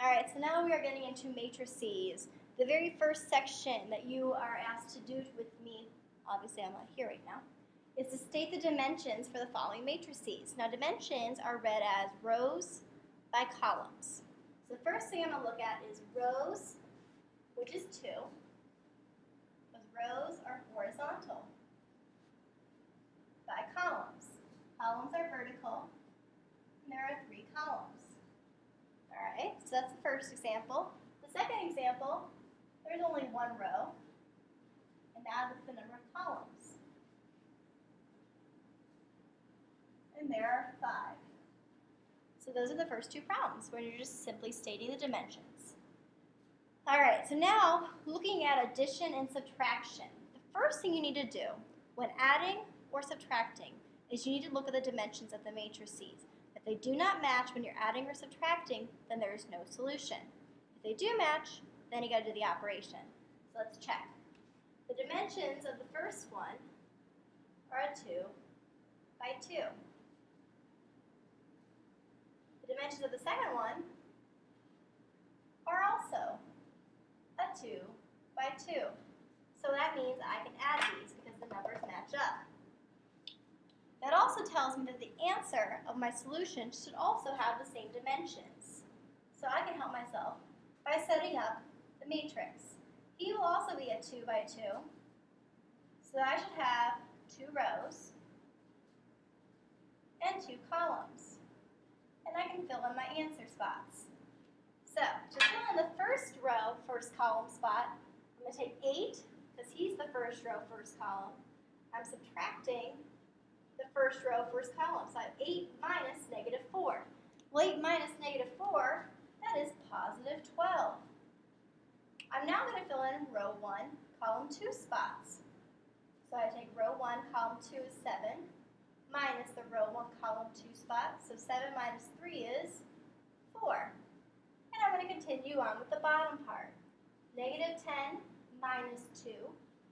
Alright, so now we are getting into matrices. The very first section that you are asked to do with me, obviously I'm not here right now, is to state the dimensions for the following matrices. Now dimensions are read as rows by columns. So the first thing I'm going to look at is rows, which is 2. Those rows are horizontal. By columns. Columns are vertical, and there are 3 columns. Alright, so that's the first example. The second example, there's only 1 row, and that is the number of columns. And there are 5. So those are the first 2 problems, where you're just simply stating the dimensions. Alright, so now looking at addition and subtraction. The first thing you need to do when adding or subtracting is you need to look at the dimensions of the matrices. If they do not match when you're adding or subtracting, then there is no solution. If they do match, then you got to do the operation. So let's check. The dimensions of the first one are a 2 by 2. The dimensions of the second one are also a 2 by 2. So that means I can add these because the numbers match up. That also tells me that the answer of my solution should also have the same dimensions. So I can help myself by setting up the matrix. P will also be a 2 by 2. So I should have 2 rows and 2 columns. And I can fill in my answer spots. So to fill in the first row, first column spot, I'm going to take 8, because he's the first row, first column. I'm subtracting the first row, first column. So I have 8 minus negative 4. Well, 8 minus negative 4, that is positive 12. I'm now going to fill in row 1, column 2 spots. So I take row 1, column 2 is 7, minus the row 1, column 2 spot. So 7 minus 3 is 4. And I'm going to continue on with the bottom part. Negative 10 minus 2,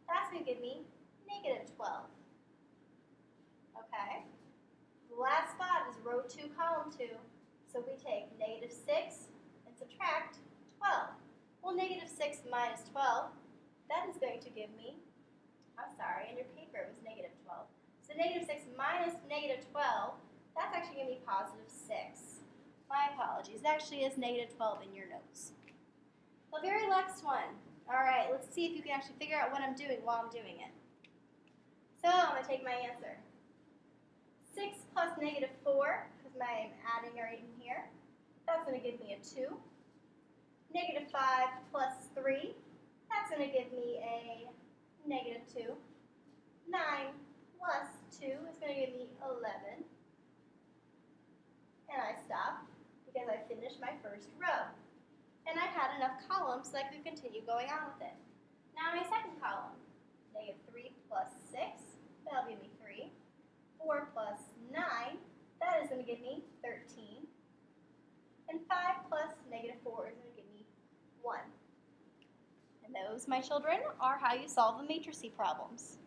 that's going to give me negative 12. Okay, the last spot is row 2, column 2. So we take negative 6 and subtract 12. Well, negative 6 minus 12, that is going to give me, I'm sorry, in your paper it was negative 12. So negative 6 minus negative 12, that's actually going to be positive 6. My apologies, it actually is negative 12 in your notes. The very next one. All right, let's see if you can actually figure out what I'm doing while I'm doing it. So I'm going to take my answer. 6 plus negative 4, because I'm adding right in here, that's going to give me a 2. Negative 5 plus 3, that's going to give me a negative 2. 9 plus 2 is going to give me 11. And I stop because I finished my first row. And I had enough columns so I could continue going on with it. Now my second column, negative 3 plus 6, that'll give me 3. 4 plus 9, that is going to give me 13. And 5 plus negative 4 is going to give me 1. And those, my children, are how you solve the matrices problems.